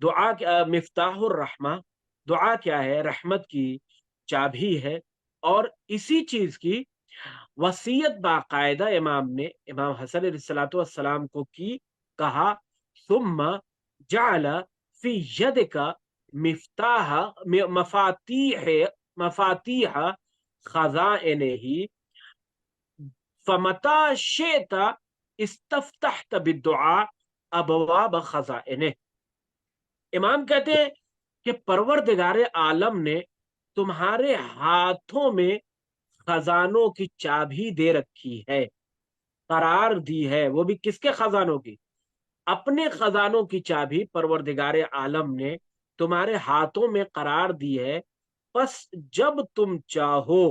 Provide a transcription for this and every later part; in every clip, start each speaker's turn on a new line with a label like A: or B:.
A: دعا مفتاح الرحمہ، دعا کیا ہے؟ رحمت کی چابی ہے، اور اسی چیز کی وصیت باقاعدہ امام نے امام حسن علیہ الصلوۃ والسلام کو کی، کہا ثم جعل فی یدک مفتاح مفاتیح خزائنہ فمتا شئت استفتحت بالدعاء ابواب خزائنہ۔ امام کہتے ہیں کہ پروردگار عالم نے تمہارے ہاتھوں میں خزانوں کی چابی دے رکھی ہے، قرار دی ہے، وہ بھی کس کے خزانوں کی؟ اپنے خزانوں کی چابی پروردگار عالم نے تمہارے ہاتھوں میں قرار دی ہے، بس جب تم چاہو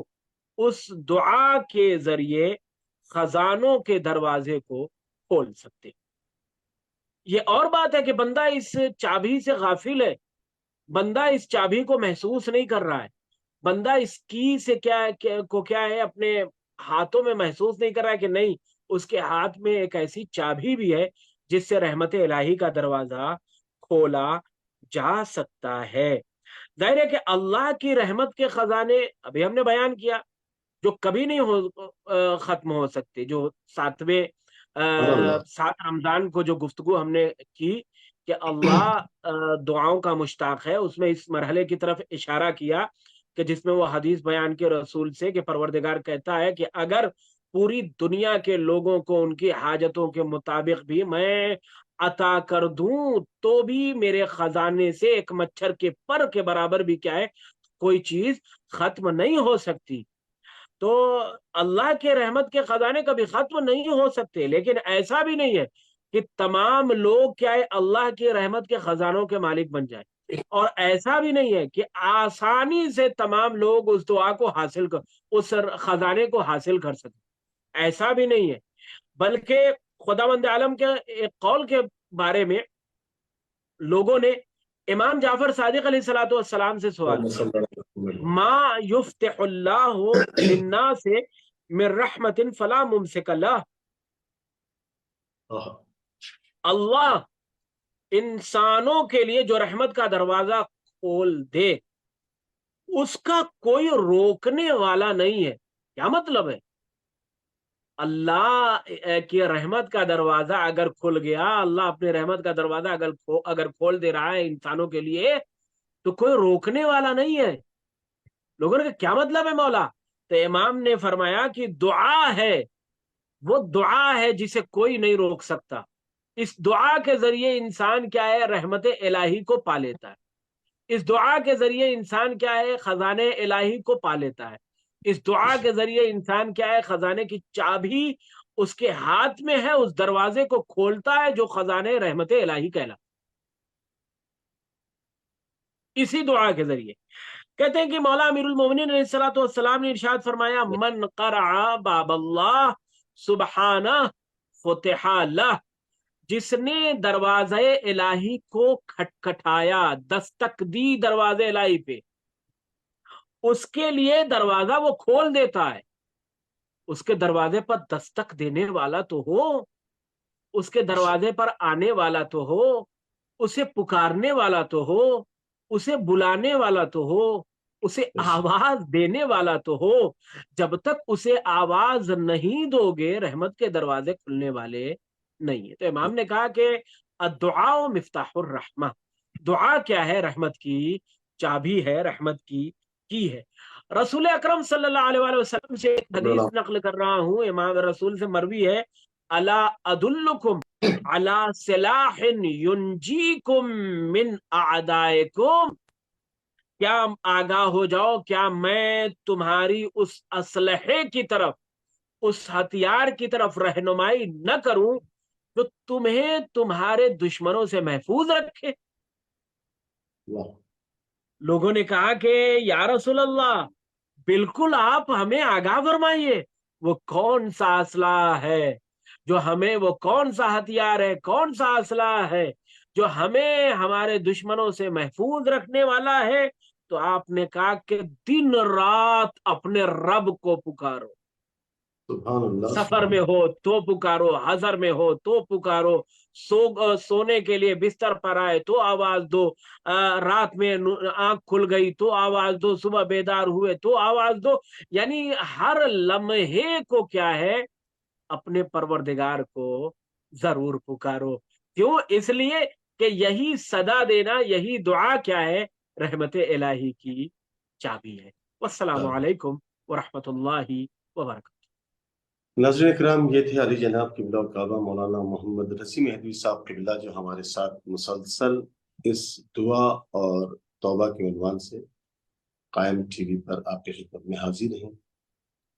A: اس دعا کے ذریعے خزانوں کے دروازے کو کھول سکتے۔ یہ اور بات ہے کہ بندہ اس چابی سے غافل ہے، بندہ اس چابی کو محسوس نہیں کر رہا ہے، بندہ اس کی سے کیا ہے اپنے ہاتھوں میں محسوس نہیں کر رہا ہے کہ نہیں، اس کے ہاتھ میں ایک ایسی چابی بھی ہے جس سے رحمت الہی کا دروازہ کھولا جا سکتا ہے۔ ظاہر ہے کہ اللہ کی رحمت کے خزانے ابھی ہم نے بیان کیا جو کبھی نہیں ختم ہو سکتے، جو ساتویں
B: اللہ
A: 7 رمضان کو جو گفتگو ہم نے کی کہ اللہ دعاؤں کا مشتاق ہے، اس میں اس مرحلے کی طرف اشارہ کیا کہ جس میں وہ حدیث بیان کے رسول سے کہ پروردگار کہتا ہے کہ اگر پوری دنیا کے لوگوں کو ان کی حاجتوں کے مطابق بھی میں عطا کر دوں تو بھی میرے خزانے سے ایک مچھر کے پر کے برابر بھی کیا ہے کوئی چیز ختم نہیں ہو سکتی۔ تو اللہ کے رحمت کے خزانے کبھی ختم نہیں ہو سکتے، لیکن ایسا بھی نہیں ہے کہ تمام لوگ کیا ہے اللہ کی رحمت کے خزانوں کے مالک بن جائیں، اور ایسا بھی نہیں ہے کہ آسانی سے تمام لوگ اس دعا کو حاصل اس خزانے کو حاصل کر سکیں، ایسا بھی نہیں ہے۔ بلکہ خداوند عالم کے ایک قول کے بارے میں لوگوں نے امام جعفر صادق علیہ الصلوۃ والسلام سے سوال کیا، ما یفتح اللہ للناس من رحمت فلا ممسک لہ، اللہ انسانوں کے لیے جو رحمت کا دروازہ کھول دے اس کا کوئی روکنے والا نہیں ہے۔ کیا مطلب ہے؟ اللہ کی رحمت کا دروازہ اگر کھل گیا، اللہ اپنے رحمت کا دروازہ اگر کھول دے رہا ہے انسانوں کے لیے تو کوئی روکنے والا نہیں ہے۔ لوگوں نے کیا مطلب ہے مولا؟ تو امام نے فرمایا کہ دعا ہے، وہ دعا ہے جسے کوئی نہیں روک سکتا۔ اس دعا کے ذریعے انسان کیا ہے رحمت الہی کو پا لیتا ہے، اس دعا کے ذریعے انسان کیا ہے خزانے الہی کو پا لیتا ہے، اس دعا کے ذریعے انسان کیا ہے خزانے کی چابی اس کے ہاتھ میں ہے، اس دروازے کو کھولتا ہے جو خزانے رحمت الہی کہلاتا ہے، اسی دعا کے ذریعے۔ کہتے ہیں کہ مولا امیر المومنین علیہ الصلوۃ والسلام نے ارشاد فرمایا من قرع باب اللہ سبحانہ فتح لہ، جس نے دروازے الہی کو کھٹکھٹایا، دستک دی دروازے الہی پہ، اس کے لیے دروازہ وہ کھول دیتا ہے۔ اس کے دروازے پر دستک دینے والا تو ہو، اس کے دروازے پر آنے والا تو ہو، اسے پکارنے والا تو ہو، اسے بلانے والا تو ہو، اسے آواز دینے والا تو ہو۔ جب تک اسے آواز نہیں دو گے رحمت کے دروازے کھلنے والے نہیں ہے۔ تو امام نے کہا کہ الدعاء مفتاح الرحمہ، دعا کیا ہے؟ رحمت کی چابی ہے، رحمت کی ہے۔ رسول اکرم صلی اللہ علیہ وآلہ وسلم سے ایک حدیث نقل کر رہا ہوں، امام رسول سے مروی ہے، الا ادلکم علی سلاح ینجیکم من اعدائکم، کیا آگاہ ہو جاؤ، کیا میں تمہاری اس اسلحے کی طرف، اس ہتھیار کی طرف رہنمائی نہ کروں جو تمہیں تمہارے دشمنوں سے محفوظ رکھے؟ لوگوں نے کہا کہ یا رسول اللہ بالکل آپ ہمیں آگاہ فرمائیے، وہ کون سا اسلحہ ہے جو ہمیں، وہ کون سا ہتھیار ہے، کون سا اسلحہ ہے جو ہمیں ہمارے دشمنوں سے محفوظ رکھنے والا ہے؟ تو آپ نے کہا کہ دن رات اپنے رب کو پکارو،
B: سبحان اللہ
A: سفر میں ہو تو پکارو، حضر میں ہو تو پکارو، سونے کے لیے بستر پر آئے تو آواز دو، رات میں آنکھ کھل گئی تو آواز دو، صبح بیدار ہوئے تو آواز دو. یعنی ہر لمحے کو کیا ہے، اپنے پروردگار کو ضرور پکارو. کیوں؟ اس لیے کہ یہی صدا دینا، یہی دعا کیا ہے، رحمت الہی کی چابی ہے. والسلام علیکم ورحمۃ اللہ وبرکاتہ.
B: ناظرین اکرام، یہ تھے علی جناب قبلہ کعبہ مولانا محمد رسی مہدوی صاحب قبلہ، جو ہمارے ساتھ مسلسل اس دعا اور توبہ کے عنوان سے قائم ٹی وی پر آپ کی خدمت میں حاضر ہیں.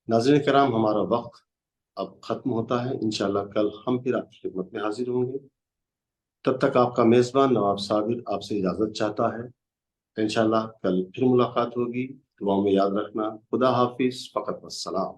B: ناظرین کرام، ہمارا وقت اب ختم ہوتا ہے. انشاءاللہ کل ہم پھر آپ کی خدمت میں حاضر ہوں گے. تب تک آپ کا میزبان نواب صابر آپ سے اجازت چاہتا ہے. انشاءاللہ کل پھر ملاقات ہوگی. دعاؤں میں یاد رکھنا. خدا حافظ. فقط والسلام.